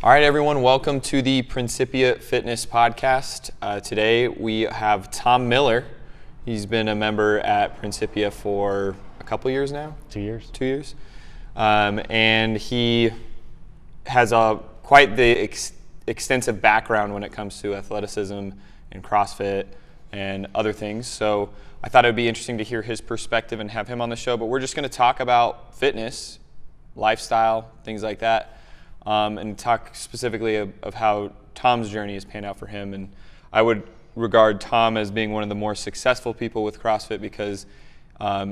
All right, everyone, welcome to the Principia Fitness Podcast. Today we have Tom Miller. He's been a member at Principia for a couple years now? 2 years. 2 years. And he has quite the extensive background when it comes to athleticism and CrossFit and other things. So I thought it would be interesting to hear his perspective and have him on the show. But we're just going to talk about fitness, lifestyle, things like that. And talk specifically of how Tom's journey has panned out for him. And I would regard Tom as being one of the more successful people with CrossFit because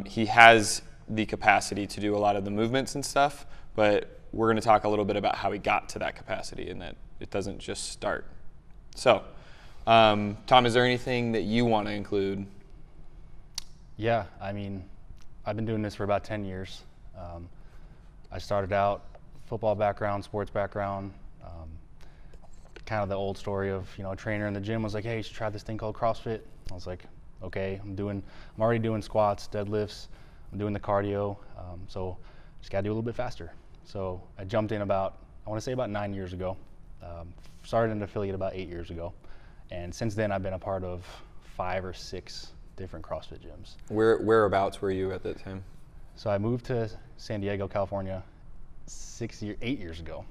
he has the capacity to do a lot of the movements and stuff, but we're going to talk a little bit about how he got to that capacity and that it doesn't just start. So, Tom, is there anything that you want to include? Yeah, I mean, I've been doing this for about 10 years. I started out football background, sports background, kind of the old story of, a trainer in the gym was like, hey, you should try this thing called CrossFit. I was like, okay, I'm already doing squats, deadlifts, I'm doing the cardio, so just gotta do a little bit faster. So I jumped in I want to say about 9 years ago, started an affiliate about 8 years ago, and since then I've been a part of 5 or 6 different CrossFit gyms. Whereabouts were you at that time? So I moved to San Diego, California 8 years ago.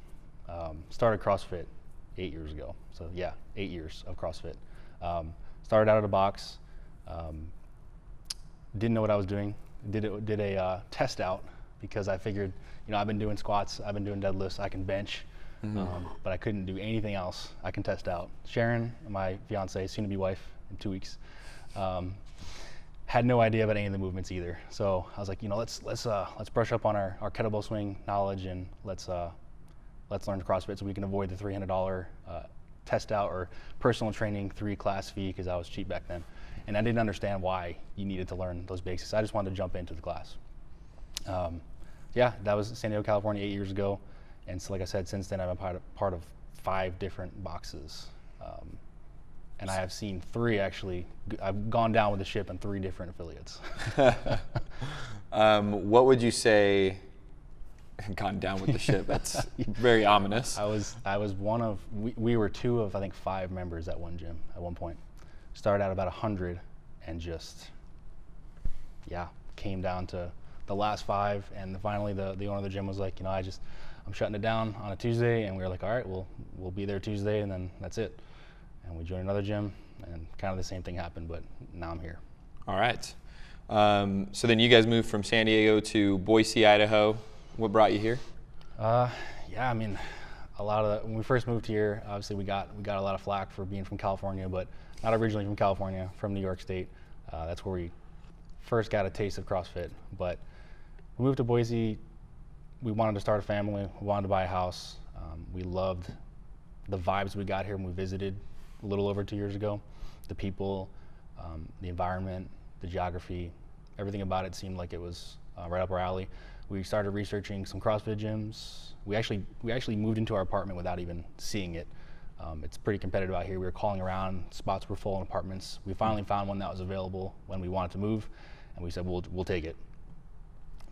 Started CrossFit 8 years ago. So yeah, 8 years of CrossFit. Started out at a box. Didn't know what I was doing. Did a test out because I figured, I've been doing squats, I've been doing deadlifts, I can bench, but I couldn't do anything else. I can test out. Sharon, my fiance, soon to be wife in 2 weeks, had no idea about any of the movements either. So I was like, let's brush up on our kettlebell swing knowledge and let's learn CrossFit so we can avoid the $300 test out or personal training 3-class fee because I was cheap back then. And I didn't understand why you needed to learn those basics. I just wanted to jump into the class. That was San Diego, California 8 years ago. And so like I said, since then I've been part of 5 different boxes. And I have seen 3 actually. I've gone down with the ship in 3 different affiliates. What would you say? Gone down with the ship. That's very ominous. I was one of. We were 2 of I think 5 members at one gym at one point. Started out about 100, and just came down to the last 5. And finally, the owner of the gym was like, I'm shutting it down on a Tuesday, and we were like, all right, we'll be there Tuesday, and then that's it. And we joined another gym, and kind of the same thing happened, but now I'm here. All right. So then you guys moved from San Diego to Boise, Idaho. What brought you here? I mean, when we first moved here, obviously we got a lot of flack for being from California, but not originally from California, from New York State. That's where we first got a taste of CrossFit. But we moved to Boise. We wanted to start a family. We wanted to buy a house. We loved the vibes we got here when we visited a little over 2 years ago. The people, the environment, the geography, everything about it seemed like it was right up our alley. We started researching some CrossFit gyms. We actually moved into our apartment without even seeing it. It's pretty competitive out here. We were calling around, spots were full in apartments. We finally found one that was available when we wanted to move, and we said, we'll take it.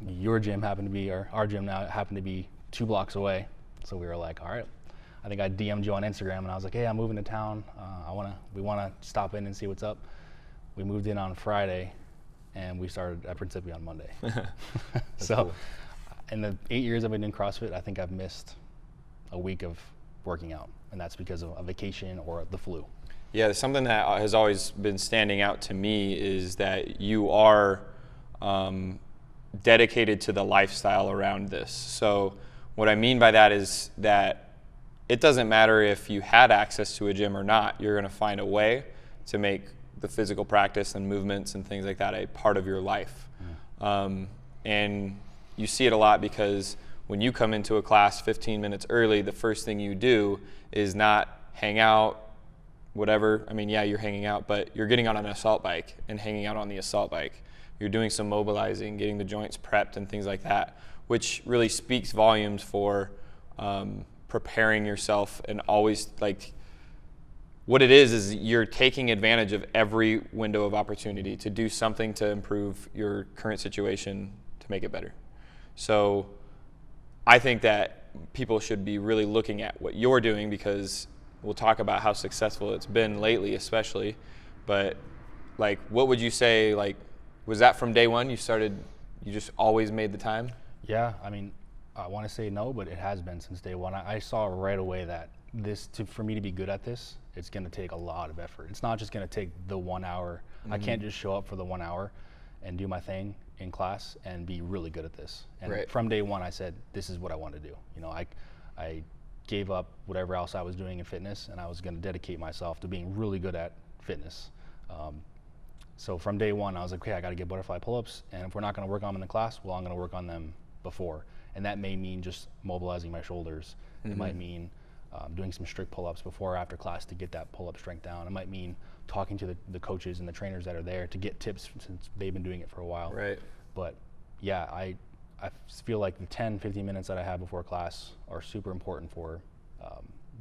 Your gym happened to be, or our gym now happened to be 2 blocks away. So we were like, all right. I think I DM'd you on Instagram, and I was like, hey, I'm moving to town. We want to stop in and see what's up. We moved in on Friday, and we started at Principia on Monday. So cool. In the 8 years I've been doing CrossFit, I think I've missed a week of working out, and that's because of a vacation or the flu. Yeah, something that has always been standing out to me is that you are dedicated to the lifestyle around this. So what I mean by that is that it doesn't matter if you had access to a gym or not, you're going to find a way to make the physical practice and movements and things like that a part of your life. And you see it a lot because when you come into a class 15 minutes early, the first thing you do is not hang out, whatever. I mean, yeah, you're hanging out, but you're getting on an assault bike and hanging out on the assault bike. You're doing some mobilizing, getting the joints prepped and things like that, which really speaks volumes for preparing yourself. And always, like, what it is you're taking advantage of every window of opportunity to do something to improve your current situation to make it better. So I think that people should be really looking at what you're doing, because we'll talk about how successful it's been lately, especially. But like, what would you say, like, was that from day one you just always made the time? Yeah, I mean, I want to say no, but it has been since day one. I saw right away that for me to be good at this, it's going to take a lot of effort. It's not just going to take the 1 hour. I can't just show up for the 1 hour and do my thing in class and be really good at this. And from day one, I said, this is what I want to do. You know, I gave up whatever else I was doing in fitness, and I was going to dedicate myself to being really good at fitness. So from day one, I was like, okay, I got to get butterfly pull-ups, and if we're not going to work on them in the class, well, I'm going to work on them before. And that may mean just mobilizing my shoulders. It might mean doing some strict pull-ups before or after class to get that pull-up strength down. It might mean talking to the coaches and the trainers that are there to get tips, since they've been doing it for a while. Right. But yeah, I feel like the 10, 15 minutes that I have before class are super important for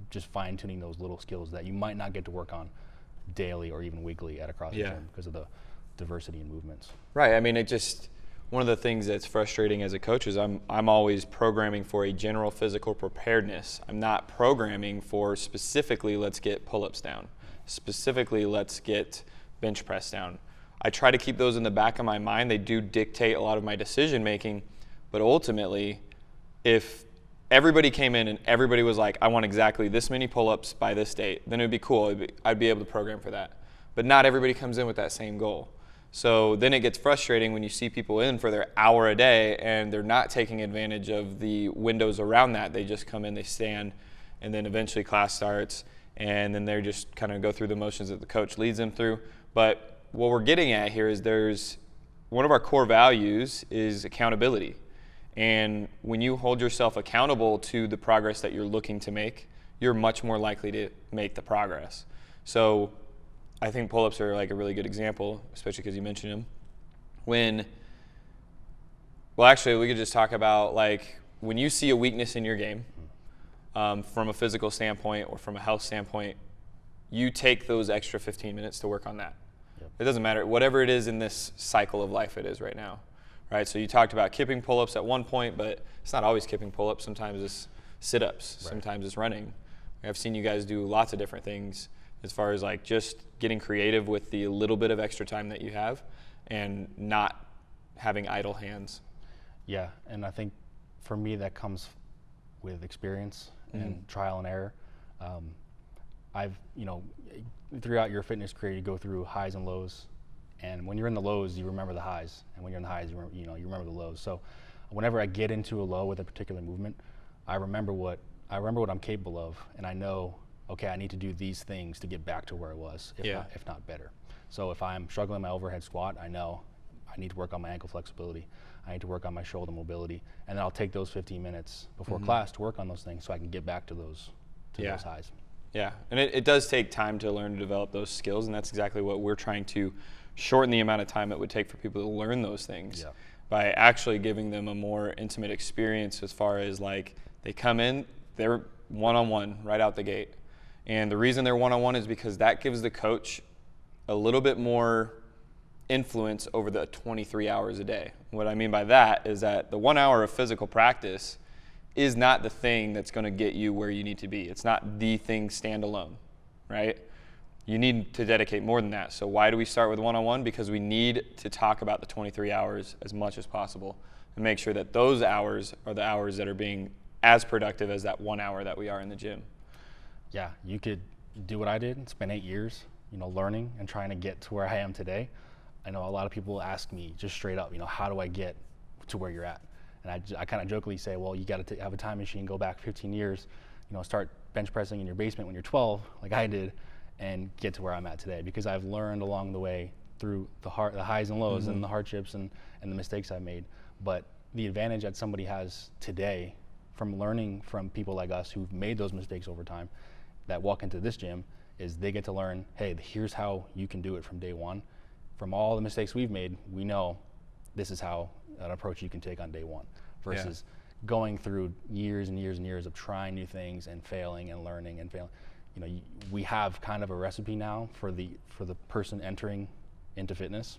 just fine-tuning those little skills that you might not get to work on daily or even weekly at a CrossFit gym because of the diversity in movements. Right. I mean, one of the things that's frustrating as a coach is I'm always programming for a general physical preparedness. I'm not programming for specifically, let's get pull-ups down. Specifically, let's get bench press down. I try to keep those in the back of my mind. They do dictate a lot of my decision making, but ultimately, if everybody came in and everybody was like, I want exactly this many pull-ups by this date, then it would be cool. I'd be able to program for that. But not everybody comes in with that same goal. So then it gets frustrating when you see people in for their hour a day and they're not taking advantage of the windows around that. They just come in, they stand, and then eventually class starts, and then they're just kind of go through the motions that the coach leads them through. But what we're getting at here is one of our core values is accountability. And when you hold yourself accountable to the progress that you're looking to make, you're much more likely to make the progress. So I think pull-ups are like a really good example, especially because you mentioned them. Actually, we could just talk about like when you see a weakness in your game, from a physical standpoint or from a health standpoint, you take those extra 15 minutes to work on that. Yep. It doesn't matter, whatever it is in this cycle of life it is right now, right? So you talked about kipping pull-ups at one point, but it's not always kipping pull-ups. Sometimes it's sit-ups, sometimes it's running. I've seen you guys do lots of different things as far as like just getting creative with the little bit of extra time that you have and not having idle hands. Yeah, and I think for me that comes with experience and trial and error. Throughout your fitness career, you go through highs and lows, and when you're in the lows, you remember the highs, and when you're in the highs, you remember the lows. So whenever I get into a low with a particular movement, I remember what I'm capable of, and I know, okay, I need to do these things to get back to where I was, if not better. So if I'm struggling my overhead squat, I know I need to work on my ankle flexibility. I need to work on my shoulder mobility, and then I'll take those 15 minutes before class to work on those things so I can get back to those highs. Yeah, and it does take time to learn to develop those skills, and that's exactly what we're trying to shorten the amount of time it would take for people to learn those things by actually giving them a more intimate experience as far as like they come in, they're one-on-one right out the gate. And the reason they're one-on-one is because that gives the coach a little bit more influence over the 23 hours a day. What I mean by that is that the 1 hour of physical practice is not the thing that's going to get you where you need to be. It's not the thing standalone, right? You need to dedicate more than that. So why do we start with one-on-one? Because we need to talk about the 23 hours as much as possible and make sure that those hours are the hours that are being as productive as that 1 hour that we are in the gym. Yeah, you could do what I did, spend 8 years, learning and trying to get to where I am today. I know a lot of people ask me just straight up, how do I get to where you're at? And I kind of jokingly say, well, you got to have a time machine, go back 15 years, start bench pressing in your basement when you're 12, like I did, and get to where I'm at today. Because I've learned along the way through the highs and lows and the hardships and the mistakes I've made. But the advantage that somebody has today from learning from people like us who've made those mistakes over time that walk into this gym is they get to learn, hey, here's how you can do it from day one. From all the mistakes we've made, we know this is how an approach you can take on day one versus going through years and years and years of trying new things and failing and learning and failing. We have kind of a recipe now for the person entering into fitness,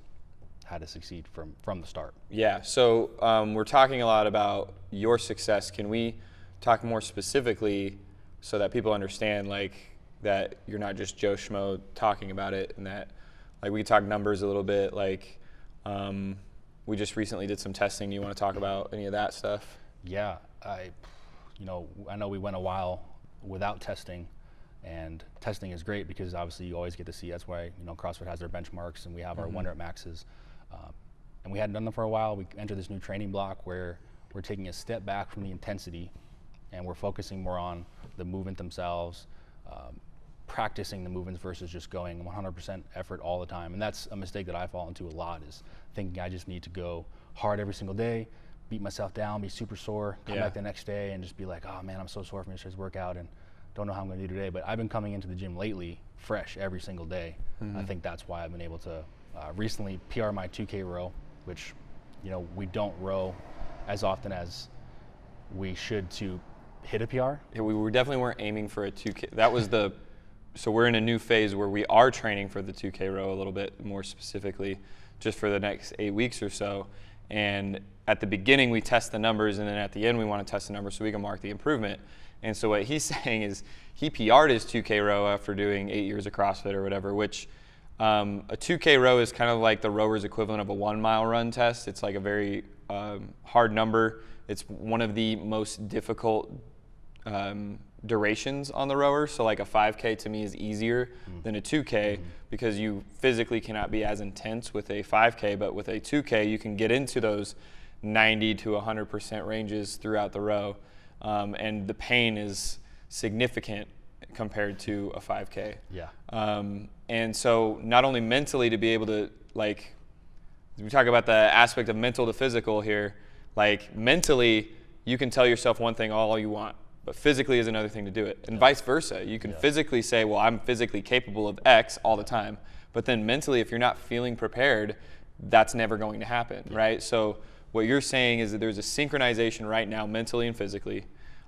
how to succeed from the start. Yeah, so we're talking a lot about your success. Can we talk more specifically so that people understand like that you're not just Joe Schmo talking about it, and that like we can talk numbers a little bit. Like we just recently did some testing. You want to talk about any of that stuff? Yeah, I know we went a while without testing, and testing is great because obviously you always get to see. That's why CrossFit has their benchmarks and we have our 1 rep maxes. And we hadn't done them for a while. We entered this new training block where we're taking a step back from the intensity, and we're focusing more on the movement themselves, practicing the movements versus just going 100% effort all the time. And that's a mistake that I fall into a lot, is thinking I just need to go hard every single day, beat myself down, be super sore, come back the next day and just be like, oh man, I'm so sore from yesterday's workout and don't know how I'm going to do today. But I've been coming into the gym lately fresh every single day. I think that's why I've been able to recently PR my 2K row, which we don't row as often as we should to hit a PR. Yeah, we definitely weren't aiming for a 2K. That was so we're in a new phase where we are training for the 2K row a little bit more specifically, just for the next 8 weeks or so. And at the beginning we test the numbers, and then at the end we want to test the numbers so we can mark the improvement. And so what he's saying is he PR'd his 2K row after doing 8 years of CrossFit or whatever, which a 2K row is kind of like the rower's equivalent of a 1 mile run test. It's like a very hard number. It's one of the most difficult durations on the rower. So like a 5K to me is easier than a 2K because you physically cannot be as intense with a 5K, but with a 2K you can get into those 90 to 100% ranges throughout the row, and the pain is significant compared to a 5K. Yeah. And so not only mentally to be able to, like, we talk about the aspect of mental to physical here, like mentally you can tell yourself one thing all you want, but physically is another thing to do it, and vice versa. You can physically say, well, I'm physically capable of X all the time, but then mentally, if you're not feeling prepared, that's never going to happen, right? So what you're saying is that there's a synchronization right now, mentally and physically.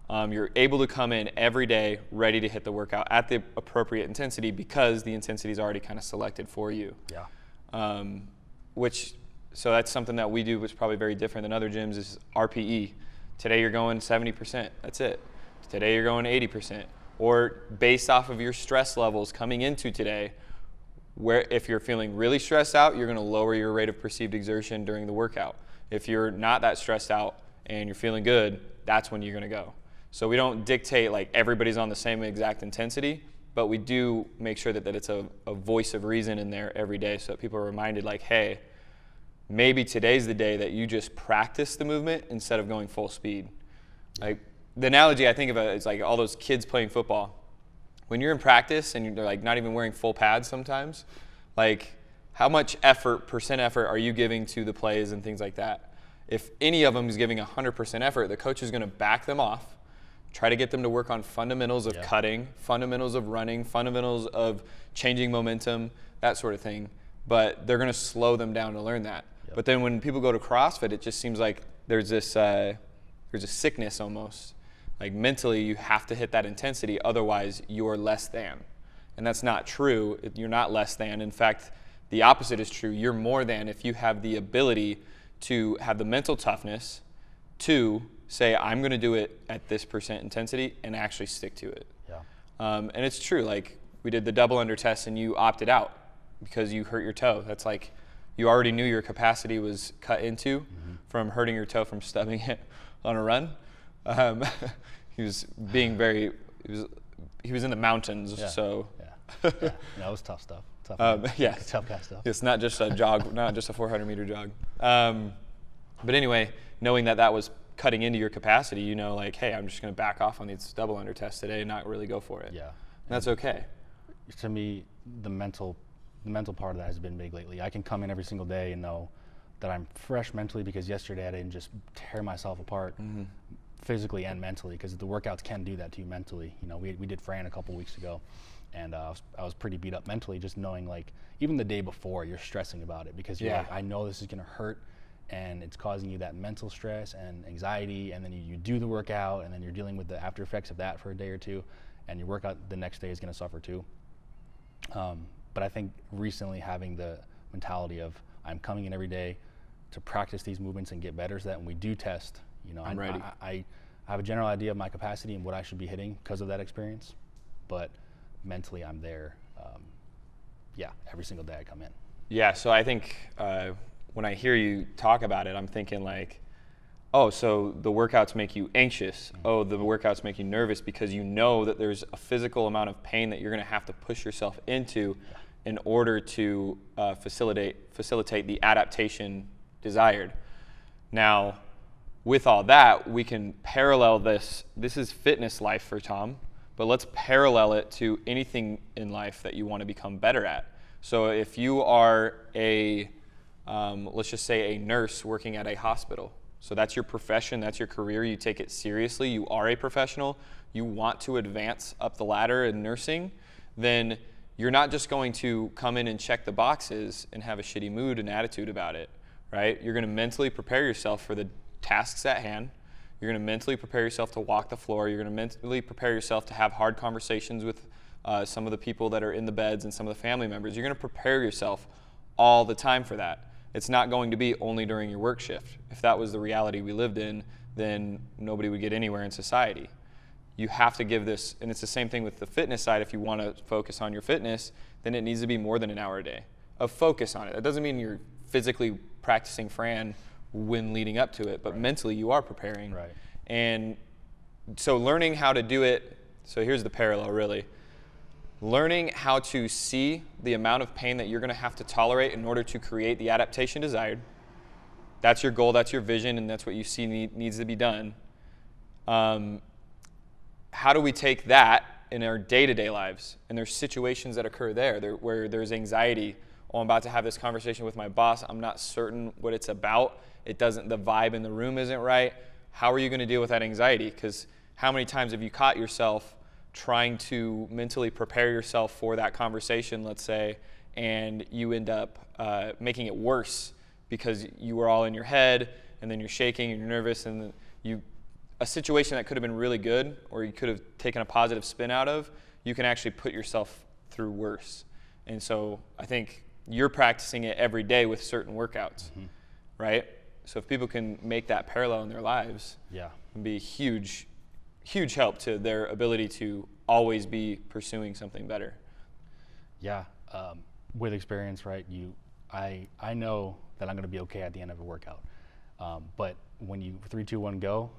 You're able to come in every day ready to hit the workout at the appropriate intensity because the intensity is already kind of selected for you. Yeah. So that's something that we do, which is probably very different than other gyms, is RPE. Today you're going 70%, that's it. Today you're going 80%. Or based off of your stress levels coming into today, where if you're feeling really stressed out, you're gonna lower your rate of perceived exertion during the workout. If you're not that stressed out and you're feeling good, that's when you're gonna go. So we don't dictate like everybody's on the same exact intensity, but we do make sure that it's a voice of reason in there every day so that people are reminded like, hey, maybe today's the day that you just practice the movement instead of going full speed. Like the analogy I think of it is like all those kids playing football. When you're in practice and you're like not even wearing full pads sometimes, like how much percent effort are you giving to the plays and things like that? If any of them is giving 100% effort, the coach is going to back them off, try to get them to work on fundamentals of cutting, fundamentals of running, fundamentals of changing momentum, that sort of thing. But they're going to slow them down to learn that. But then when people go to CrossFit, it just seems like there's a sickness almost. Like mentally, you have to hit that intensity, otherwise you're less than. And that's not true. You're not less than. In fact, the opposite is true. You're more than if you have the ability to have the mental toughness to say, I'm going to do it at this percent intensity and actually stick to it. Yeah. And it's true. Like we did the double under test and you opted out because you hurt your toe. That's like you already knew your capacity was cut into from hurting your toe from stubbing it on a run. He was being he was in the mountains, so. Yeah, it was tough stuff. Tough guy stuff. It's not just a jog, not just a 400-meter jog. But anyway, knowing that was cutting into your capacity, you know, like, hey, I'm just going to back off on these double under tests today and not really go for it. Yeah. And that's okay. To me, the mental part of that has been big lately. I can come in every single day and know that I'm fresh mentally because yesterday I didn't just tear myself apart physically and mentally, because the workouts can do that to you mentally. You know, we did Fran a couple weeks ago, and I was pretty beat up mentally just knowing, like, even the day before you're stressing about it because you're like, I know this is going to hurt, and it's causing you that mental stress and anxiety, and then you do the workout and then you're dealing with the after effects of that for a day or two, and your workout the next day is going to suffer too. But I think recently having the mentality of I'm coming in every day to practice these movements and get better, so that when we do test, you know, I'm ready. I I have a general idea of my capacity and what I should be hitting because of that experience, but mentally I'm there, every single day I come in. Yeah, so I think when I hear you talk about it, I'm thinking like, oh, so the workouts make you anxious. Oh, the workouts make you nervous because you know that there's a physical amount of pain that you're going to have to push yourself into in order to facilitate the adaptation desired. Now, with all that, we can parallel this. This is fitness life for Tom, but let's parallel it to anything in life that you want to become better at. So if you are let's just say a nurse working at a hospital, so that's your profession, that's your career, you take it seriously, you are a professional, you want to advance up the ladder in nursing, then you're not just going to come in and check the boxes and have a shitty mood and attitude about it, right? You're going to mentally prepare yourself for the tasks at hand. You're going to mentally prepare yourself to walk the floor. You're going to mentally prepare yourself to have hard conversations with some of the people that are in the beds and some of the family members. You're going to prepare yourself all the time for that. It's not going to be only during your work shift. If that was the reality we lived in, then nobody would get anywhere in society. You have to give this, and it's the same thing with the fitness side. If you want to focus on your fitness, then it needs to be more than an hour a day of focus on it. That doesn't mean you're physically practicing Fran when leading up to it, but mentally you are preparing. Right. And so learning how to do it, so here's the parallel really. Learning how to see the amount of pain that you're going to have to tolerate in order to create the adaptation desired. That's your goal, that's your vision, and that's what you see needs to be done. How do we take that in our day-to-day lives? And there's situations that occur there where there's anxiety. Oh, I'm about to have this conversation with my boss. I'm not certain what it's about. The vibe in the room isn't right. How are you going to deal with that anxiety? Because how many times have you caught yourself trying to mentally prepare yourself for that conversation, let's say, and you end up making it worse because you were all in your head, and then you're shaking and you're nervous, and a situation that could have been really good, or you could have taken a positive spin out of, you can actually put yourself through worse. And so I think you're practicing it every day with certain workouts, right? So if people can make that parallel in their lives, it'd be huge help to their ability to always be pursuing something better. Yeah, with experience, right? I know that I'm going to be okay at the end of a workout, but when you 3, 2, 1, go,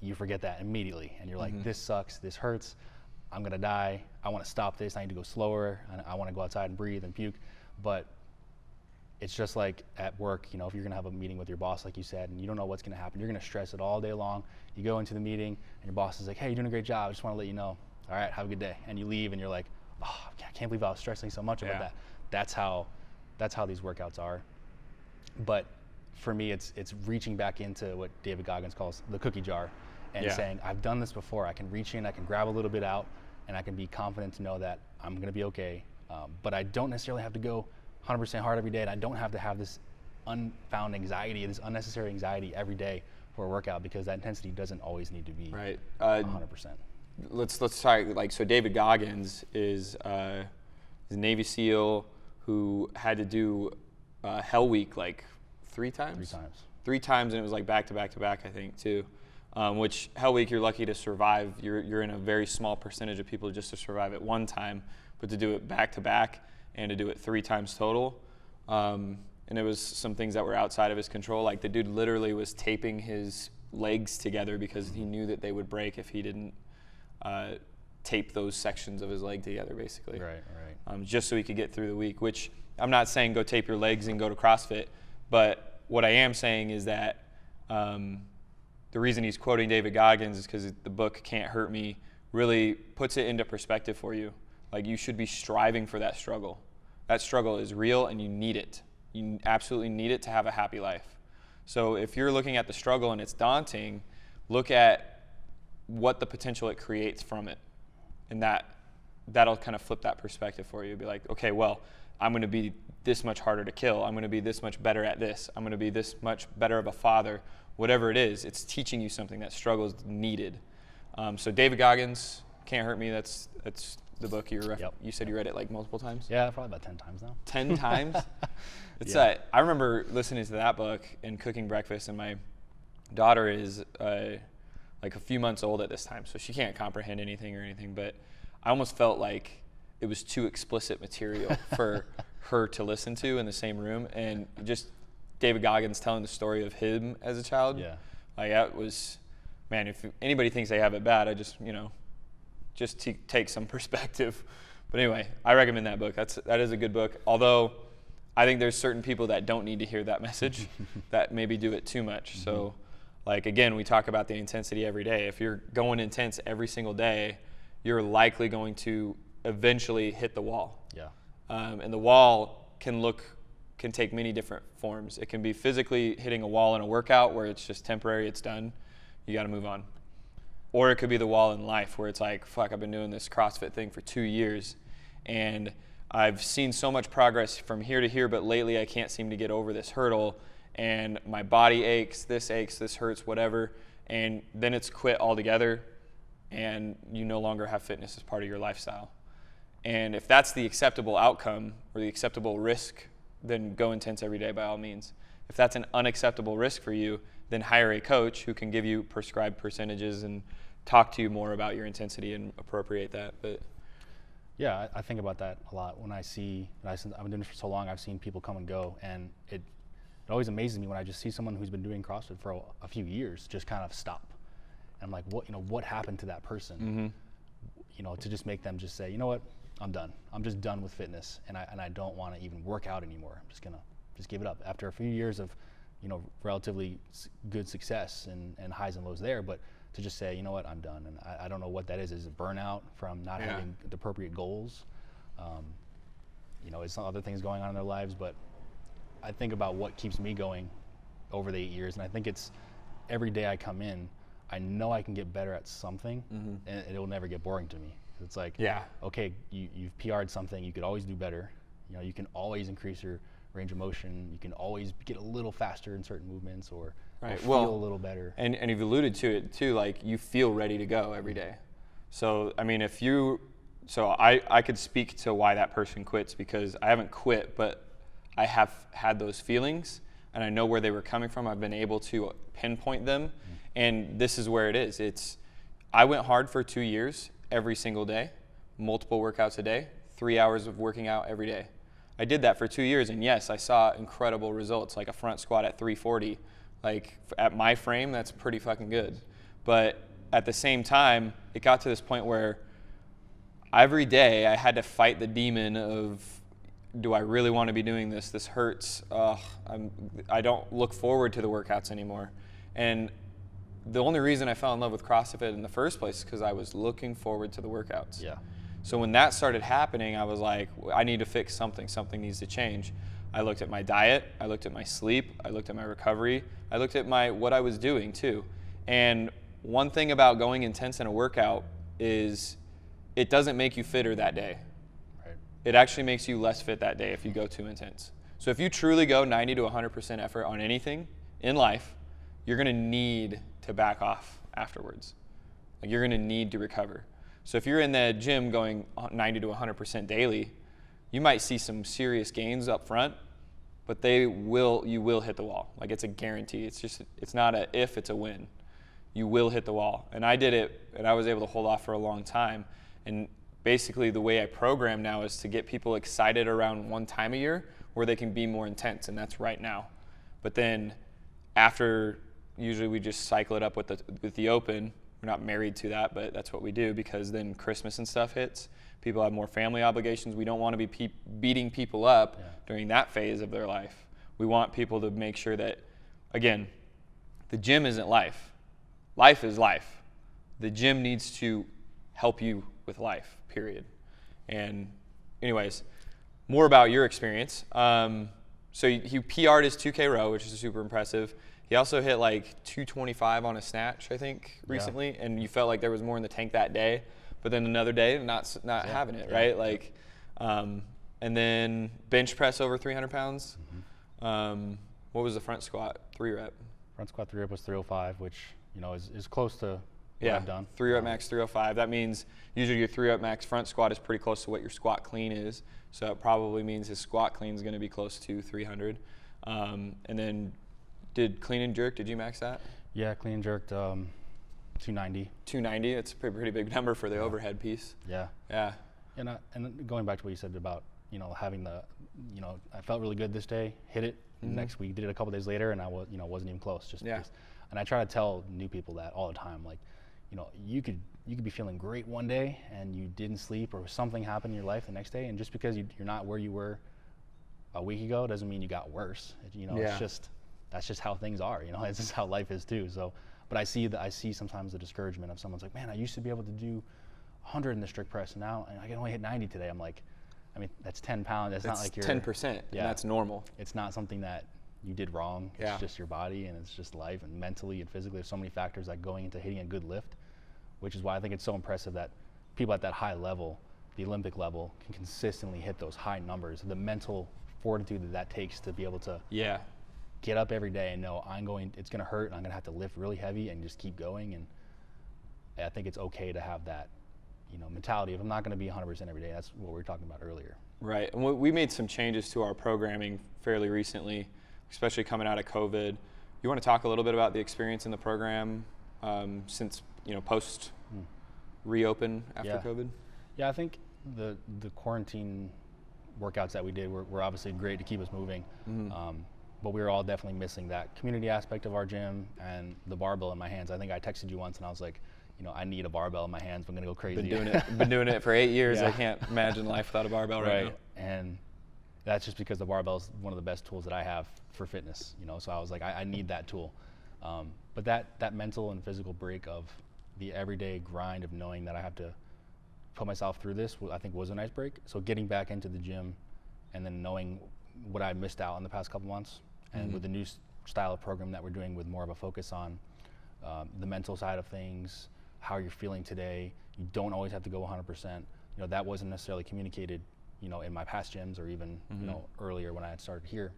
you forget that immediately, and you're like, this sucks, this hurts, I'm going to die, I want to stop this, I need to go slower, and I want to go outside and breathe and puke. But it's just like at work, if you're going to have a meeting with your boss, like you said, and you don't know what's going to happen, you're going to stress it all day long. You go into the meeting, and your boss is like, hey, you're doing a great job, I just want to let you know. All right, have a good day. And you leave, and you're like, oh, I can't believe I was stressing so much about that. That's how these workouts are. But for me, it's reaching back into what David Goggins calls the cookie jar, and saying, I've done this before. I can reach in, I can grab a little bit out, and I can be confident to know that I'm going to be okay. But I don't necessarily have to go 100% hard every day, and I don't have to have this unfound anxiety, this unnecessary anxiety every day for a workout, because that intensity doesn't always need to be 100%. Let's talk, so David Goggins is a Navy SEAL who had to do Hell Week 3 times? 3 times. 3 times, and it was back to back to back, I think, too. Which Hell Week, you're lucky to survive. You're in a very small percentage of people just to survive it 1 time, but to do it back to back and to do it 3 times total. And it was some things that were outside of his control. The dude literally was taping his legs together because he knew that they would break if he didn't tape those sections of his leg together, basically. Right. Just so he could get through the week, which I'm not saying go tape your legs and go to CrossFit, but what I am saying is that the reason he's quoting David Goggins is because the book Cant Hurt Me really puts it into perspective for you. You should be striving for that struggle. That struggle is real, and you need it. You absolutely need it to have a happy life. So if you're looking at the struggle and it's daunting, look at what the potential it creates from it. And that'll kind of flip that perspective for you. Be like, okay, well, I'm going to be this much harder to kill. I'm going to be this much better at this. I'm going to be this much better of a father. Whatever it is, it's teaching you something. That struggle is needed. So David Goggins, Can't Hurt Me, that's the book you said you read it multiple times? Yeah, probably about 10 times now. 10 times? I remember listening to that book and cooking breakfast, and my daughter is like a few months old at this time, so she can't comprehend anything or anything, but I almost felt like it was too explicit material for her to listen to in the same room. And just David Goggins telling the story of him as a child, like that was, man, if anybody thinks they have it bad, I just, just take some perspective. But anyway, I recommend that book. That is a good book. Although I think there's certain people that don't need to hear that message that maybe do it too much. So like, again, we talk about the intensity every day. If you're going intense every single day, you're likely going to eventually hit the wall. Yeah. And the wall can take many different forms. It can be physically hitting a wall in a workout where it's just temporary, it's done, you got to move on. Or it could be the wall in life where it's like, fuck, I've been doing this CrossFit thing for 2 years and I've seen so much progress from here to here, but lately I can't seem to get over this hurdle and my body aches, this hurts, whatever. And then it's quit altogether and you no longer have fitness as part of your lifestyle. And if that's the acceptable outcome or the acceptable risk, then go intense every day by all means. If that's an unacceptable risk for you, then hire a coach who can give you prescribed percentages and talk to you more about your intensity and appropriate that. But yeah, I think about that a lot when I've been doing this for so long, I've seen people come and go, and it always amazes me when I just see someone who's been doing CrossFit for a few years just kind of stop. And I'm like, what happened to that person? To just make them just say, you know what, I'm done. I'm just done with fitness, and I don't want to even work out anymore. I'm just gonna give it up after a few years of, relatively good success and highs and lows there. But to just say, you know what, I'm done, and I don't know what that is. Is it burnout from not having the appropriate goals? It's some other things going on in their lives. But I think about what keeps me going over the 8 years, and I think it's every day I come in, I know I can get better at something, and it will never get boring to me. It's like, okay, you've PR'd something, you could always do better. You can always increase your range of motion. You can always get a little faster in certain movements or feel a little better. And you've alluded to it too, like you feel ready to go every day. So, I mean, I could speak to why that person quits because I haven't quit, but I have had those feelings and I know where they were coming from. I've been able to pinpoint them. And this is where it is. I went hard for 2 years every single day, multiple workouts a day, 3 hours of working out every day. I did that for 2 years, and yes, I saw incredible results, like a front squat at 340. Like at my frame, that's pretty fucking good. But at the same time, it got to this point where every day I had to fight the demon of, do I really want to be doing this? This hurts. I don't look forward to the workouts anymore. And the only reason I fell in love with CrossFit in the first place is because I was looking forward to the workouts. Yeah. So when that started happening, I was like, I need to fix something. Something needs to change. I looked at my diet. I looked at my sleep. I looked at my recovery. I looked at what I was doing too. And one thing about going intense in a workout is it doesn't make you fitter that day. Right. It actually makes you less fit that day if you go too intense. So if you truly go 90 to 100% effort on anything in life, you're going to need to back off afterwards. Like you're going to need to recover. So if you're in the gym going 90 to 100% daily, you might see some serious gains up front, but you will hit the wall. Like it's a guarantee. It's not a if, it's a when. You will hit the wall. And I did it, and I was able to hold off for a long time. And basically the way I program now is to get people excited around one time a year where they can be more intense, and that's right now. But then after, usually we just cycle it up with the open. We're not married to that, but that's what we do because then Christmas and stuff hits. People have more family obligations. We don't want to be beating people up during that phase of their life. We want people to make sure that, again, the gym isn't life. Life is life. The gym needs to help you with life, period. And anyways, more about your experience. So he PR'd his 2K row, which is super impressive. He also hit like 225 on a snatch, I think, recently, and you felt like there was more in the tank that day. But then another day, not having it, right? Like, and then bench press over 300 pounds. What was the front squat? 3 rep. Front squat 3 rep was 305, which is close to what I've done. 3 rep max 305. That means usually your 3 rep max front squat is pretty close to what your squat clean is. So it probably means his squat clean is going to be close to 300. And then did clean and jerk? Did you max that? Yeah, clean and jerked 290. 290. It's a pretty big number for the overhead piece. Yeah. Yeah. And going back to what you said about, having I felt really good this day, hit it. Next week, did it a couple days later, and I wasn't even close. And I try to tell new people that all the time. Like, you could be feeling great one day, and you didn't sleep, or something happened in your life the next day, and just because you're not where you were a week ago doesn't mean you got worse. That's just how things are. It's just how life is too. So, but I see sometimes the discouragement of someone's like, man, I used to be able to do 100 in the strict press, and now I can only hit 90 today. I'm like, that's 10 pounds. That's not like you're 10%. Yeah, and that's normal. It's not something that you did wrong. It's just your body, and it's just life, and mentally and physically. There's so many factors that going into hitting a good lift, which is why I think it's so impressive that people at that high level, the Olympic level, can consistently hit those high numbers. The mental fortitude that takes to be able to get up every day and know it's going to hurt, and I'm going to have to lift really heavy and just keep going. And I think it's okay to have that, mentality of I'm not going to be 100% every day. That's what we were talking about earlier. Right. And we made some changes to our programming fairly recently, especially coming out of COVID. You want to talk a little bit about the experience in the program since, post reopen after COVID? Yeah, I think the quarantine workouts that we did were obviously great to keep us moving. But we were all definitely missing that community aspect of our gym and the barbell in my hands. I think I texted you once and I was like, I need a barbell in my hands. I'm going to go crazy. Been doing it for 8 years. I can't imagine life without a barbell right now. And that's just because the barbell is one of the best tools that I have for fitness. So I was like, I need that tool. But that mental and physical break of the everyday grind of knowing that I have to put myself through this, I think was a nice break. So getting back into the gym and then knowing what I missed out on the past couple months, and with the new style of program that we're doing with more of a focus on the mental side of things, how you're feeling today. You don't always have to go 100%. That wasn't necessarily communicated, in my past gyms or even, earlier when I had started here.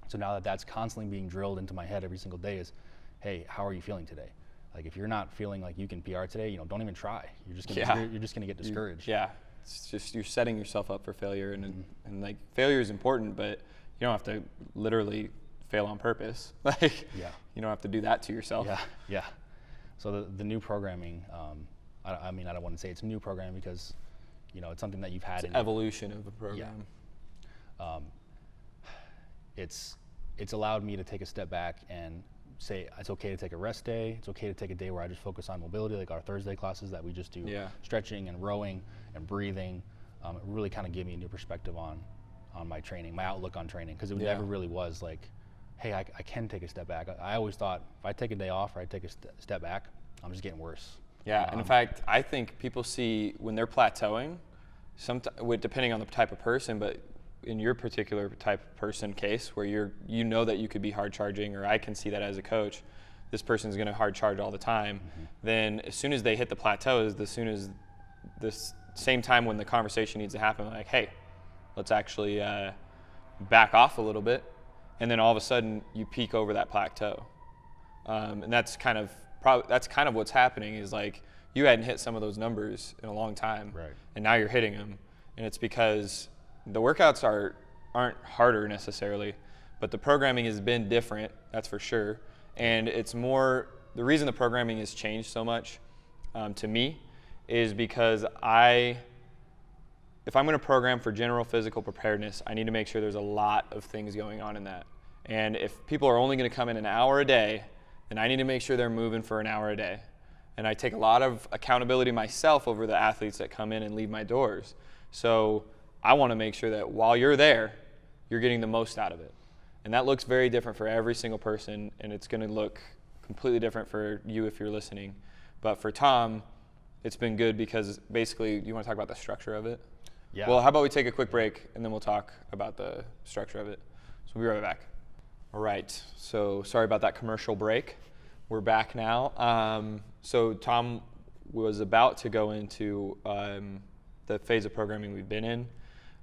So now that that's constantly being drilled into my head every single day is, hey, how are you feeling today? Like if you're not feeling like you can PR today, don't even try. You're just gonna get discouraged. It's just you're setting yourself up for failure, and like failure is important, but you don't have to literally fail on purpose. You don't have to do that to yourself. Yeah. So the new programming, I don't want to say it's new programming because, it's something that you've had. It's evolution of the program. Yeah. It's allowed me to take a step back and say it's okay to take a rest day. It's okay to take a day where I just focus on mobility, like our Thursday classes that we just do stretching and rowing and breathing. It really kind of gave me a new perspective on my training, my outlook on training, because it never really was like, hey, I can take a step back. I always thought if I take a day off or I take a step back, I'm just getting worse. Yeah, and in fact, I think people see when they're plateauing, depending on the type of person, but in your particular type of person case where you know that you could be hard charging, or I can see that as a coach, this person's going to hard charge all the time, then as soon as they hit the plateaus, as soon as this same time when the conversation needs to happen, like, hey, let's actually back off a little bit, and then all of a sudden you peak over that plateau, and that's kind of what's happening. Is like you hadn't hit some of those numbers in a long time, right? And now you're hitting them, and it's because the workouts aren't harder necessarily, but the programming has been different, that's for sure. And it's more, the reason the programming has changed so much to me is because if I'm going to program for general physical preparedness, I need to make sure there's a lot of things going on in that. And if people are only going to come in an hour a day, then I need to make sure they're moving for an hour a day. And I take a lot of accountability myself over the athletes that come in and leave my doors. So I want to make sure that while you're there, you're getting the most out of it. And that looks very different for every single person, and it's going to look completely different for you if you're listening. But for Tom, it's been good because basically, you want to talk about the structure of it? Yeah. Well, how about we take a quick break, and then we'll talk about the structure of it. So we'll be right back. All right. So sorry about that commercial break. We're back now. So Tom was about to go into the phase of programming we've been in,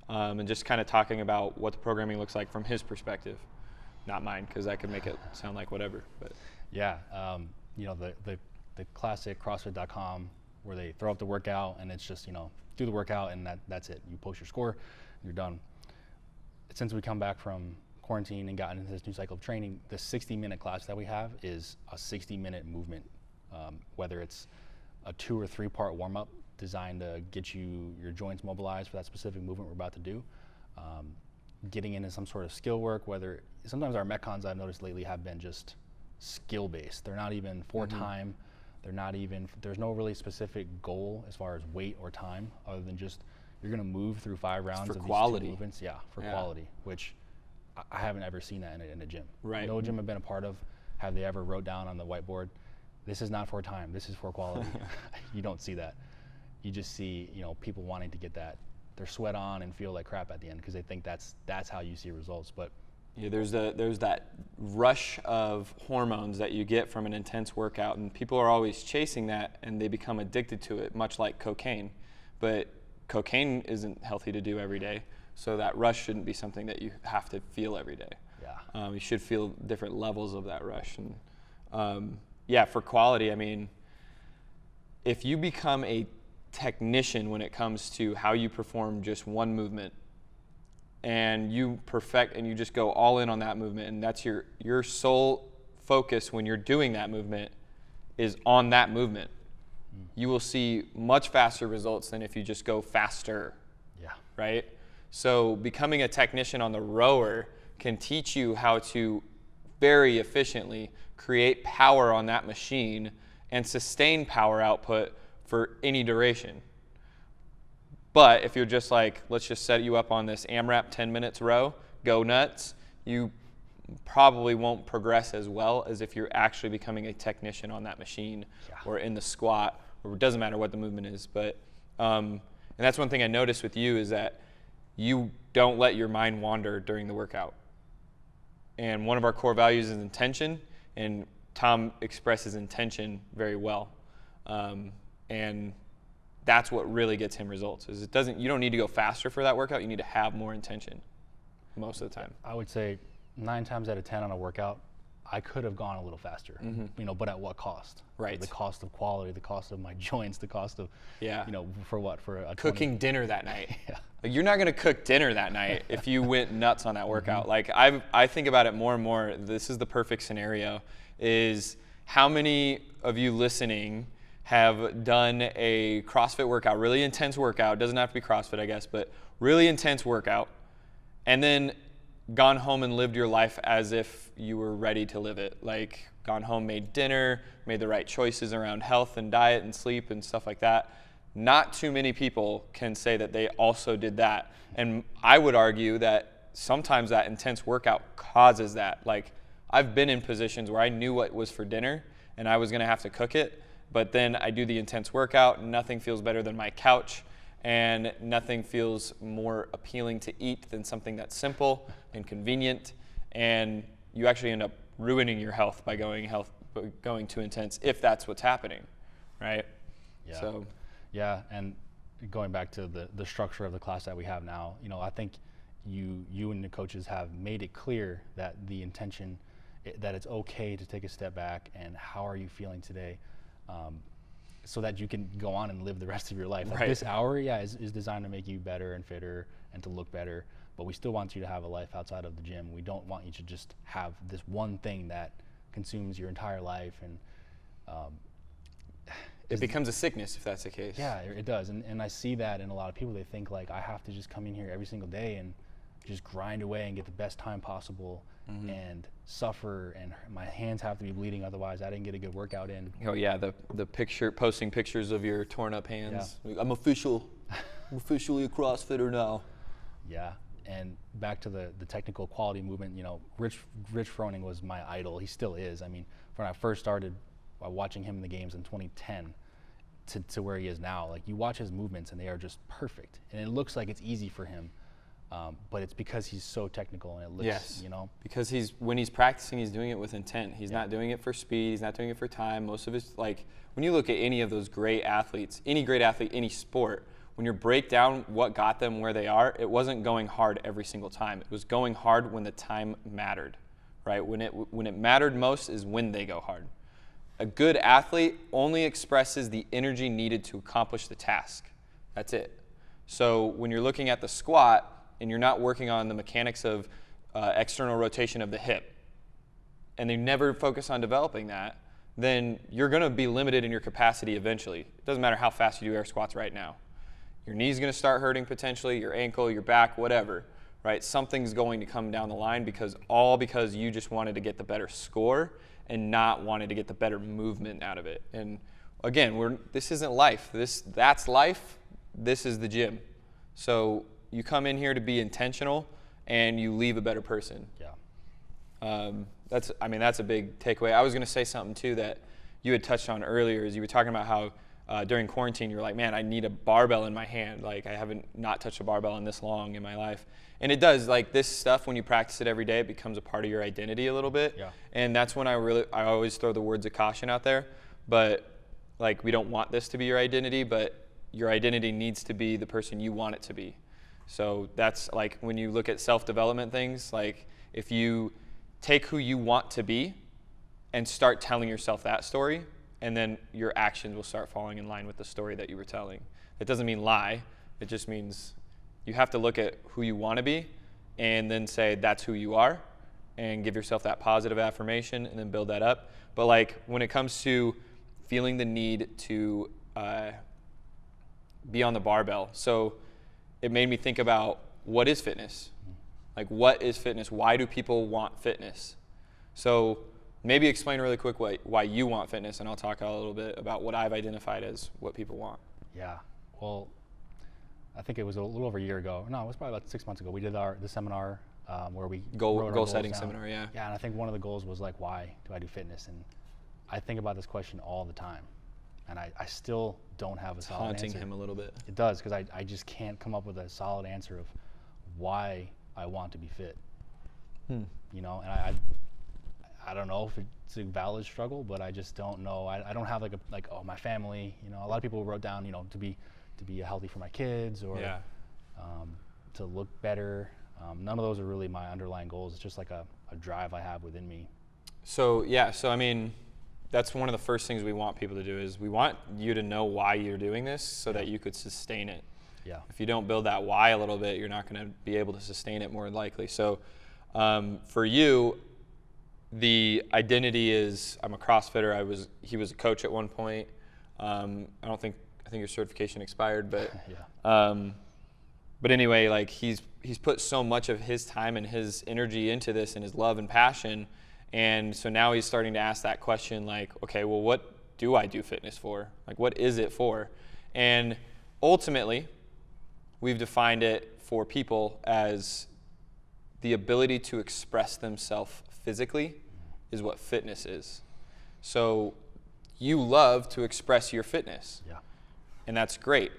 and just kind of talking about what the programming looks like from his perspective, not mine, because that could make it sound like whatever. But yeah, the classic CrossFit.com where they throw up the workout and it's just do the workout and that's it. You post your score, you're done. Since we come back from quarantine and gotten into this new cycle of training, the 60-minute class that we have is a 60-minute movement whether it's a 2 or 3 part warm up designed to get your joints mobilized for that specific movement we're about to do. Getting into some sort of skill work, whether sometimes our metcons I've noticed lately have been just skill based. They're not even for time. They're not even, there's no really specific goal as far as weight or time, other than just you're going to move through 5 rounds of quality. these 2 movements. Yeah, for quality, which I haven't ever seen that in a gym. Right. No gym I've been a part of, have they ever wrote down on the whiteboard, this is not for time, this is for quality. You don't see that. You just see, people wanting to get their sweat on and feel like crap at the end because they think that's how you see results. But yeah, there's that rush of hormones that you get from an intense workout, and people are always chasing that, and they become addicted to it, much like cocaine. But cocaine isn't healthy to do every day, so that rush shouldn't be something that you have to feel every day. Yeah. You should feel different levels of that rush. And for quality, I mean, if you become a technician when it comes to how you perform just one movement, and you perfect and you just go all in on that movement, and that's your sole focus when you're doing that movement is on that movement, you will see much faster results than if you just go faster. Yeah. Right? So becoming a technician on the rower can teach you how to very efficiently create power on that machine and sustain power output for any duration. But if you're just like, let's just set you up on this AMRAP 10 minutes row, go nuts, you probably won't progress as well as if you're actually becoming a technician on that machine or in the squat, or it doesn't matter what the movement is. But and that's one thing I noticed with you is that you don't let your mind wander during the workout. And one of our core values is intention, and Tom expresses intention very well. And that's what really gets him results. Is you don't need to go faster for that workout. You need to have more intention most of the time. I would say 9 times out of 10 on a workout, I could have gone a little faster, but at what cost? Right. The cost of quality, the cost of my joints, the cost of, for what? For a cooking dinner that night. Yeah. Like, you're not going to cook dinner that night if you went nuts on that workout. Like, I think about it more and more. This is the perfect scenario, is how many of you listening have done a CrossFit workout, really intense workout, doesn't have to be CrossFit, I guess, but really intense workout, and then gone home and lived your life as if you were ready to live it. Like, gone home, made dinner, made the right choices around health and diet and sleep and stuff like that. Not too many people can say that they also did that. And I would argue that sometimes that intense workout causes that. Like, I've been in positions where I knew what was for dinner and I was going to have to cook it, but then I do the intense workout and nothing feels better than my couch, and nothing feels more appealing to eat than something that's simple and convenient, and you actually end up ruining your health by going too intense if that's what's happening, right? Yeah. So, yeah, and going back to the structure of the class that we have now, I think you and the coaches have made it clear that the intention, that it's okay to take a step back and how are you feeling today, so that you can go on and live the rest of your life. Like, this hour, is designed to make you better and fitter and to look better, but we still want you to have a life outside of the gym. We don't want you to just have this one thing that consumes your entire life, and it becomes a sickness if that's the case. Yeah, it does, and I see that in a lot of people. They think, like, I have to just come in here every single day and just grind away and get the best time possible and suffer, and my hands have to be bleeding, otherwise I didn't get a good workout in. Oh yeah, the posting pictures of your torn up hands. Yeah. I'm officially a CrossFitter now. Yeah, and back to the technical quality movement, Rich Froning was my idol. He still is. I mean, when I first started watching him in the games in 2010 to where he is now, like, you watch his movements and they are just perfect, and it looks like it's easy for him. But it's because he's so technical, and it looks, Because when he's practicing, he's doing it with intent. He's not doing it for speed. He's not doing it for time. Most of it's like, when you look at any of those great athletes, any great athlete, any sport, when you break down what got them where they are, it wasn't going hard every single time. It was going hard when the time mattered, right? When it mattered most is when they go hard. A good athlete only expresses the energy needed to accomplish the task. That's it. So when you're looking at the squat, and you're not working on the mechanics of external rotation of the hip, and they never focus on developing that, then you're going to be limited in your capacity eventually. It doesn't matter how fast you do air squats right now. Your knee's going to start hurting potentially, your ankle, your back, whatever, right? Something's going to come down the line because you just wanted to get the better score and not wanted to get the better movement out of it. And again, this isn't life. That's life. This is the gym. So you come in here to be intentional and you leave a better person. Yeah. That's a big takeaway. I was going to say something too that you had touched on earlier, is you were talking about how during quarantine you're like, man, I need a barbell in my hand. Like, I haven't not touched a barbell in this long in my life. And it does, like, this stuff, when you practice it every day, it becomes a part of your identity a little bit. Yeah. And that's when I always throw the words of caution out there. But like, we don't want this to be your identity, but your identity needs to be the person you want it to be. So that's like, when you look at self-development things, like, if you take who you want to be and start telling yourself that story, and then your actions will start falling in line with the story that you were telling. It doesn't mean lie. It just means you have to look at who you want to be and then say that's who you are, and give yourself that positive affirmation and then build that up. But like, when it comes to feeling the need to be on the barbell, so it made me think about, what is fitness? Like, what is fitness? Why do people want fitness? So maybe explain really quick why you want fitness, and I'll talk a little bit about what I've identified as what people want. Yeah. Well, I think it was a little over a year ago. No, it was probably about 6 months ago. We did the seminar where we goal setting seminar. Yeah. Yeah, and I think one of the goals was like, why do I do fitness? And I think about this question all the time, and I still don't have a solid answer. Haunting him a little bit. It does, because I just can't come up with a solid answer of why I want to be fit. You know, and I don't know if it's a valid struggle, but I just don't know. I don't have my family. You know, a lot of people wrote down, you know, to be healthy for my kids, or to look better. None of those are really my underlying goals. It's just like a drive I have within me. So I mean, that's one of the first things we want people to do, is we want you to know why you're doing this so that you could sustain it. Yeah. If you don't build that why a little bit, you're not going to be able to sustain it, more likely. So for you, the identity is, I'm a CrossFitter. He was a coach at one point. I think your certification expired, but Yeah. But anyway, like, he's put so much of his time and his energy into this, and his love and passion. And so now he's starting to ask that question, like, okay, well, what do I do fitness for? Like, what is it for? And ultimately, we've defined it for people as the ability to express themselves physically is what fitness is. So you love to express your fitness. Yeah. And that's great.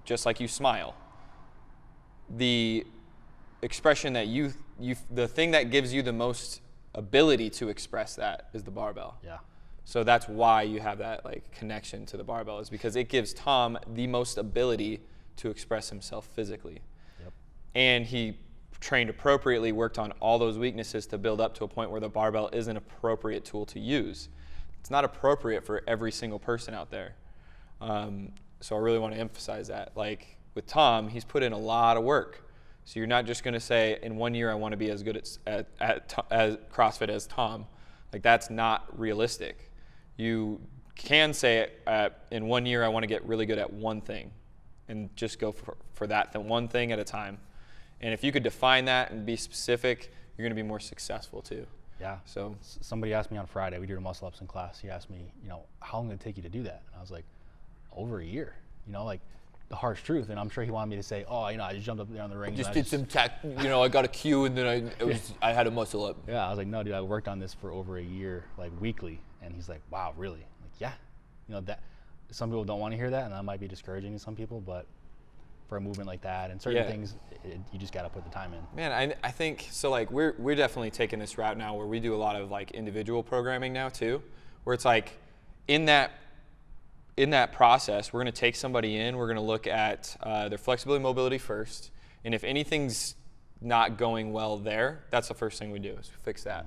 Just like you smile. The expression that the thing that gives you the most ability to express that is the barbell. Yeah. So that's why you have that, like, connection to the barbell, is because it gives Tom the most ability to express himself physically. Yep. And he trained appropriately, worked on all those weaknesses to build up to a point where the barbell is an appropriate tool to use. It's not appropriate for every single person out there. So I really want to emphasize that. Like, with Tom, he's put in a lot of work. So you're not just going to say, in 1 year I want to be as good at CrossFit as Tom. Like, that's not realistic. You can say, in 1 year I want to get really good at one thing, and just go for that one thing at a time. And if you could define that and be specific, you're going to be more successful too. Yeah. So somebody asked me on Friday, we did a muscle ups in class. He asked me, you know, how long did it take you to do that? And I was like, over a year. You know, like, the harsh truth. And I'm sure he wanted me to say, oh, you know, I just jumped up there on the ring. Just did some tech, you know, I got a cue, and then I had a muscle up. Yeah, I was like, no, dude, I worked on this for over a year, like, weekly. And he's like, wow, really? I'm like, yeah. You know, that some people don't want to hear that, and that might be discouraging to some people, but for a movement like that and certain things, you just got to put the time in. Man, I think, so like, we're definitely taking this route now where we do a lot of, like, individual programming now too, where it's like, in that process, we're going to take somebody in, we're going to look at their flexibility, mobility first, and if anything's not going well there, that's the first thing we do, is fix that.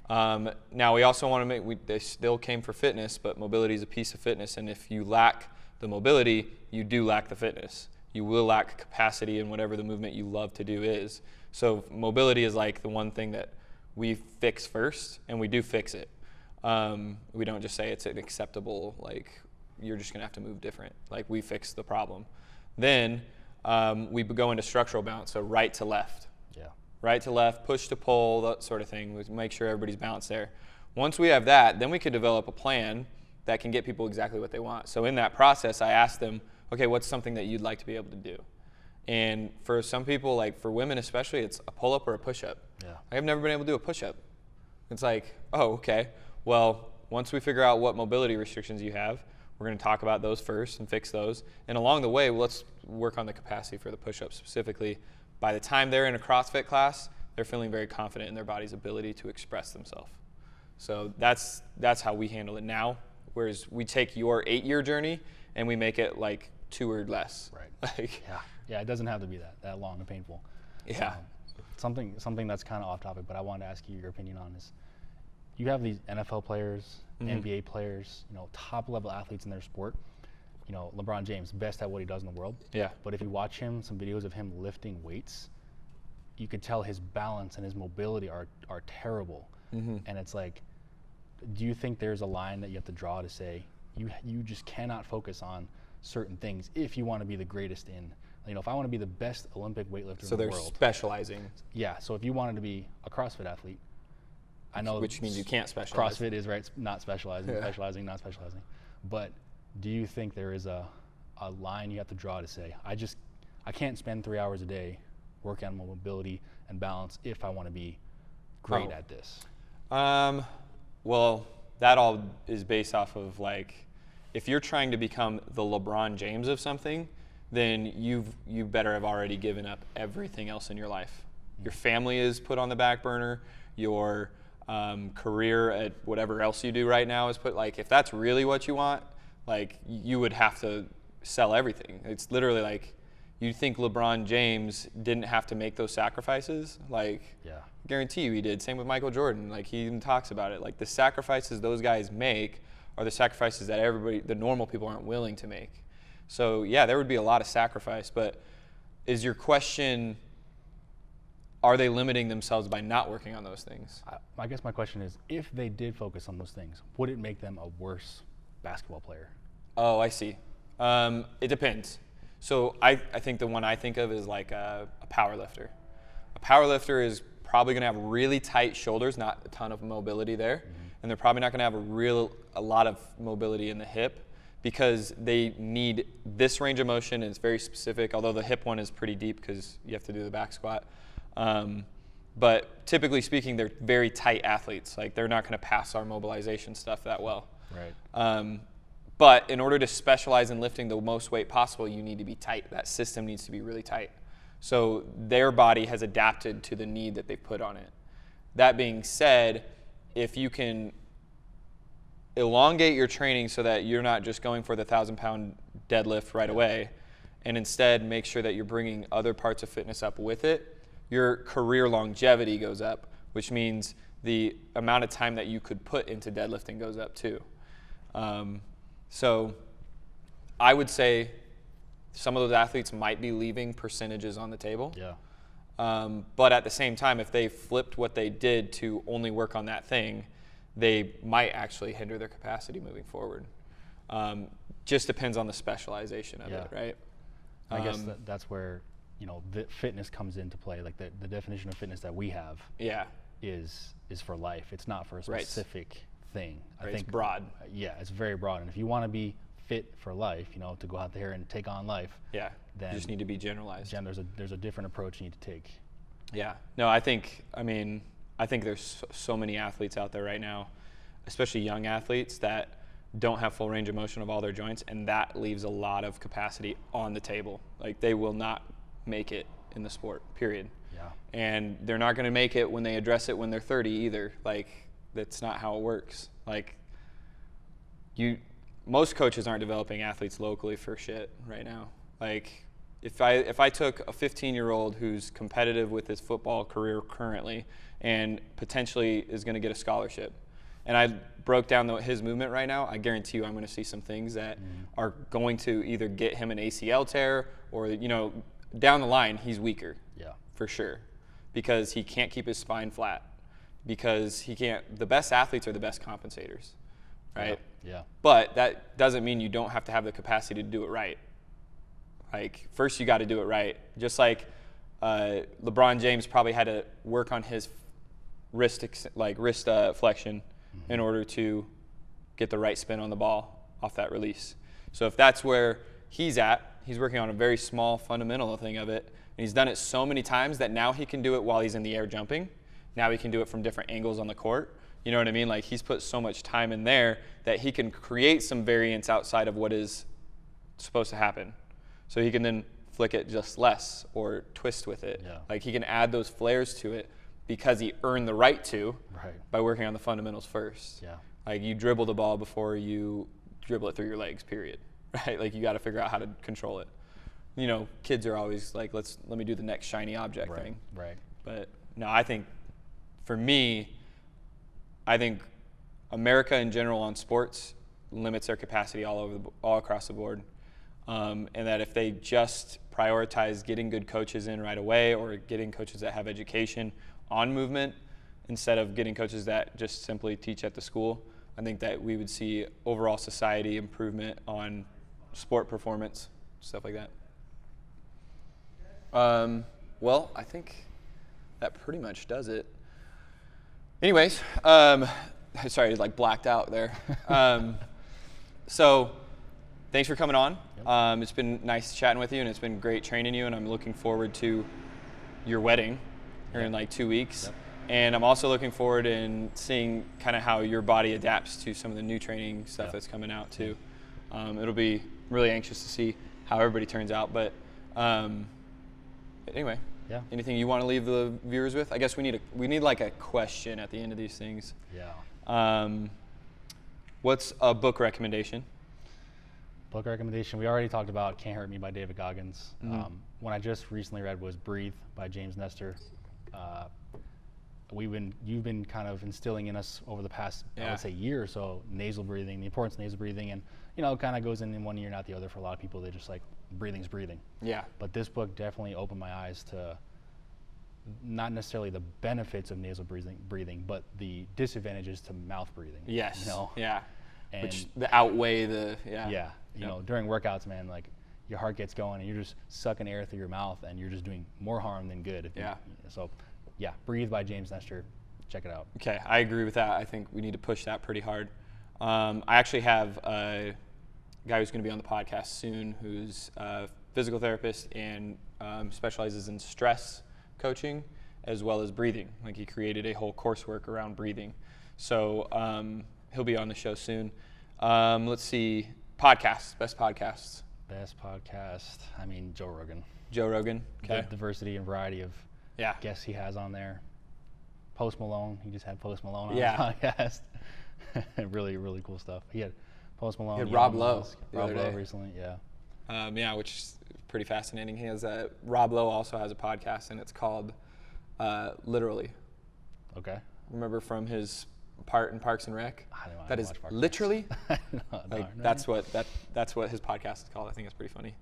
Now, we also want to they still came for fitness, but mobility is a piece of fitness, and if you lack the mobility, you do lack the fitness. You will lack capacity in whatever the movement you love to do is. So mobility is like the one thing that we fix first, and we do fix it. We don't just say it's an acceptable, like, you're just going to have to move different. Like, we fix the problem. Then we go into structural balance, so right to left. Yeah. Right to left, push to pull, that sort of thing. We make sure everybody's balanced there. Once we have that, then we could develop a plan that can get people exactly what they want. So in that process, I asked them, okay, what's something that you'd like to be able to do? And for some people, like for women especially, it's a pull-up or a push-up. Yeah. I've never been able to do a push-up. It's like, oh, okay. Well, once we figure out what mobility restrictions you have, we're going to talk about those first and fix those. And along the way, let's work on the capacity for the push-up specifically. By the time they're in a CrossFit class, they're feeling very confident in their body's ability to express themselves. So that's how we handle it now. Whereas we take your 8-year journey and we make it like 2 or less. Right. Like, Yeah, it doesn't have to be that long and painful. Yeah. Something that's kind of off topic, but I wanted to ask you your opinion on is, you have these NFL players, NBA players, top level athletes in their sport. LeBron James, best at what he does in the world. Yeah. But if you watch him, some videos of him lifting weights, you could tell his balance and his mobility are terrible. And it's like, do you think there's a line that you have to draw to say you just cannot focus on certain things if you want to be the greatest in, if I want to be the best Olympic weightlifter So in the they're world. specializing. Yeah, so if you wanted to be a CrossFit athlete, I know Which means you can't specialize. CrossFit is right, not specializing, specializing, not specializing. But do you think there is a line you have to draw to say, I can't spend 3 hours a day working on mobility and balance if I want to be great at this? Well, that all is based off of, like, if you're trying to become the LeBron James of something, then you better have already given up everything else in your life. Your family is put on the back burner. Your career at whatever else you do right now is put, like, if that's really what you want, like, you would have to sell everything. It's literally like, you think LeBron James didn't have to make those sacrifices? Like, Yeah. I guarantee you he did. Same with Michael Jordan. Like, he even talks about it. Like, the sacrifices those guys make are the sacrifices that the normal people aren't willing to make. So, yeah, there would be a lot of sacrifice. But is your question, are they limiting themselves by not working on those things? I guess my question is, if they did focus on those things, would it make them a worse basketball player? Oh, I see. It depends. So I think the one I think of is like a power lifter. A power lifter is probably going to have really tight shoulders, not a ton of mobility there. And they're probably not going to have a lot of mobility in the hip because they need this range of motion, and it's very specific, although the hip one is pretty deep because you have to do the back squat. But typically speaking, they're very tight athletes. Like, they're not going to pass our mobilization stuff that well. Right. But in order to specialize in lifting the most weight possible, you need to be tight. That system needs to be really tight. So their body has adapted to the need that they've put on it. That being said, if you can elongate your training so that you're not just going for the 1,000-pound deadlift right away, and instead make sure that you're bringing other parts of fitness up with it, your career longevity goes up, which means the amount of time that you could put into deadlifting goes up too. So I would say some of those athletes might be leaving percentages on the table. Yeah. But at the same time, if they flipped what they did to only work on that thing, they might actually hinder their capacity moving forward. Just depends on the specialization of it, right? I guess that's where, the fitness comes into play. Like the definition of fitness that we have is for life. It's not for a specific thing. I think it's broad. Yeah, it's very broad. And if you want to be fit for life, to go out there and take on life, then you just need to be generalized. There's a different approach you need to take. Yeah. No, I think there's so many athletes out there right now, especially young athletes, that don't have full range of motion of all their joints, and that leaves a lot of capacity on the table. Like, they will not make it in the sport, period. Yeah. And they're not going to make it when they address it when they're 30 either. Like, that's not how it works. Like, most coaches aren't developing athletes locally for shit right now. Like, if I took a 15-year-old who's competitive with his football career currently and potentially is going to get a scholarship, and I broke down his movement right now, I guarantee you I'm going to see some things that are going to either get him an ACL tear or, down the line he's weaker. Yeah. For sure. Because he can't keep his spine flat. because he can't. The best athletes are the best compensators, right? Yeah. But that doesn't mean you don't have to have the capacity to do it right. Like, first you got to do it right. Just like LeBron James probably had to work on his wrist flexion in order to get the right spin on the ball off that release. So if that's where he's at, he's working on a very small fundamental thing of it, and he's done it so many times that now he can do it while he's in the air jumping. Now he can do it from different angles on the court. You know what I mean? Like, he's put so much time in there that he can create some variance outside of what is supposed to happen. So he can then flick it just less or twist with it. Yeah. Like, he can add those flares to it because he earned the right to by working on the fundamentals first. Yeah. Like, you dribble the ball before you dribble it through your legs, period. Right? Like, you got to figure out how to control it. You know, kids are always like, let me do the next shiny object thing. Right. But no, I think for me, I think America in general on sports limits their capacity all across the board. And that if they just prioritize getting good coaches in right away, or getting coaches that have education on movement instead of getting coaches that just simply teach at the school, I think that we would see overall society improvement on sport performance, stuff like that. Well, I think that pretty much does it. Anyways, sorry, I like blacked out there. So thanks for coming on. It's been nice chatting with you, and it's been great training you, and I'm looking forward to your wedding here in like 2 weeks. Yep. And I'm also looking forward in seeing kind of how your body adapts to some of the new training stuff that's coming out too. It'll be really anxious to see how everybody turns out. But anyway, anything you want to leave the viewers with? I guess we need like a question at the end of these things. Yeah. What's a book recommendation? Book recommendation. We already talked about Cant Hurt Me by David Goggins. One I just recently read was Breathe by James Nestor. You've been kind of instilling in us over the past, I would say, year or so, nasal breathing, the importance of nasal breathing, and it kind of goes in one ear, not the other for a lot of people. They just like breathing's breathing. Yeah. But this book definitely opened my eyes to not necessarily the benefits of nasal breathing, but the disadvantages to mouth breathing. Yes. Yeah. And which outweigh the during workouts, man, like your heart gets going and you're just sucking air through your mouth and you're just doing more harm than good. Breathe by James Nestor. Check it out. Okay, I agree with that. I think we need to push that pretty hard. I actually have a guy who's going to be on the podcast soon who's a physical therapist and specializes in stress coaching as well as breathing. Like, he created a whole coursework around breathing. So he'll be on the show soon. Let's see. Podcasts. Best podcasts. Best podcast. I mean, Joe Rogan. Joe Rogan. Okay. The diversity and variety of guests he has on there. Post Malone. He just had Post Malone on the podcast. Really, really cool stuff. He had Post Malone. He had Rob Lowe. Rob Lowe recently. Yeah. Which is pretty fascinating. He has Rob Lowe also has a podcast, and it's called Literally. Okay. Remember from his part in Parks and Rec? I don't know. That is literally. That's what his podcast is called. I think it's pretty funny.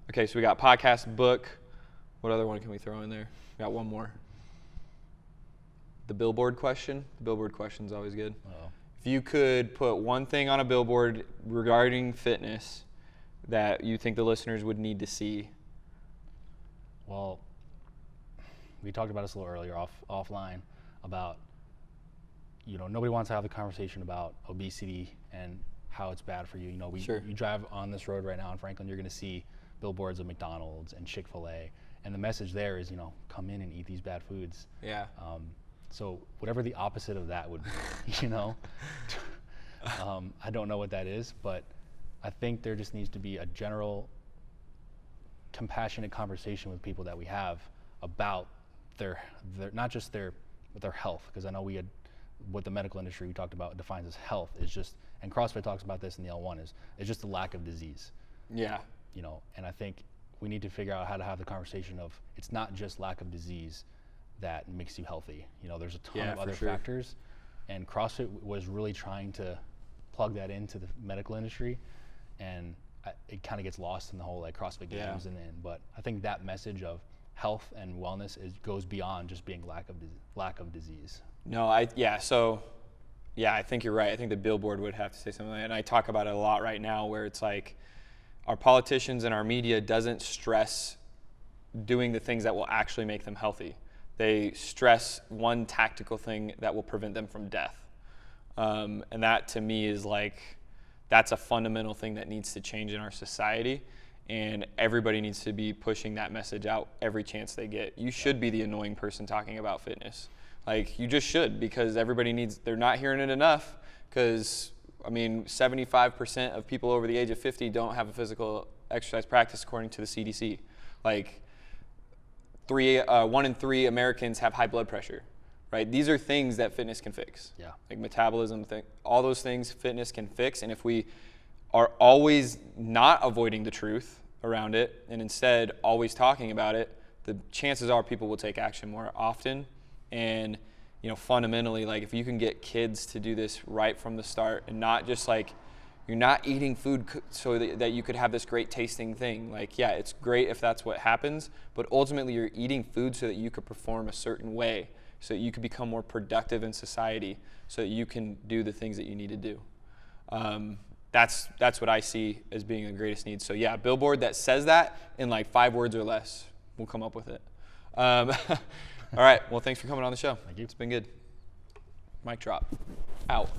Okay, so we got podcast, book. What other one can we throw in there? We got one more. The billboard question. The billboard question is always good. Uh-oh. If you could put one thing on a billboard regarding fitness that you think the listeners would need to see. Well, we talked about this a little earlier offline about, nobody wants to have the conversation about obesity and how it's bad for you. You drive on this road right now in Franklin, you're going to see billboards of McDonald's and Chick-fil-A, and the message there is, come in and eat these bad foods. Yeah. So whatever the opposite of that would be, I don't know what that is, but I think there just needs to be a general compassionate conversation with people that we have about their not just their health, because I know we had what the medical industry we talked about defines as health is just, and CrossFit talks about this in the L1 is just the lack of disease. Yeah. And I think we need to figure out how to have the conversation of it's not just lack of disease that makes you healthy. There's a ton of other factors, and CrossFit was really trying to plug that into the medical industry, and it kind of gets lost in the whole CrossFit Games and then. But I think that message of health and wellness goes beyond just being lack of disease. No, I think you're right. I think the billboard would have to say something like that. And I talk about it a lot right now where it's like our politicians and our media doesn't stress doing the things that will actually make them healthy. They stress one tactical thing that will prevent them from death. And that to me is like, that's a fundamental thing that needs to change in our society. And everybody needs to be pushing that message out every chance they get. You should be the annoying person talking about fitness. Like, you just should, because they're not hearing it enough, because, 75% of people over the age of 50 don't have a physical exercise practice according to the CDC. Like, 1 in 3 Americans have high blood pressure, right? These are things that fitness can fix. Yeah. Like metabolism, all those things fitness can fix. And if we are always not avoiding the truth around it and instead always talking about it, the chances are people will take action more often. And, fundamentally, like, if you can get kids to do this right from the start and not just like, you're not eating food so that you could have this great tasting thing. Like, yeah, it's great if that's what happens, but ultimately you're eating food so that you could perform a certain way, so that you could become more productive in society, so that you can do the things that you need to do. That's what I see as being the greatest need. So yeah, a billboard that says that in like 5 words or less, we'll come up with it. All right, well, thanks for coming on the show. Thank you. It's been good. Mic drop. Out.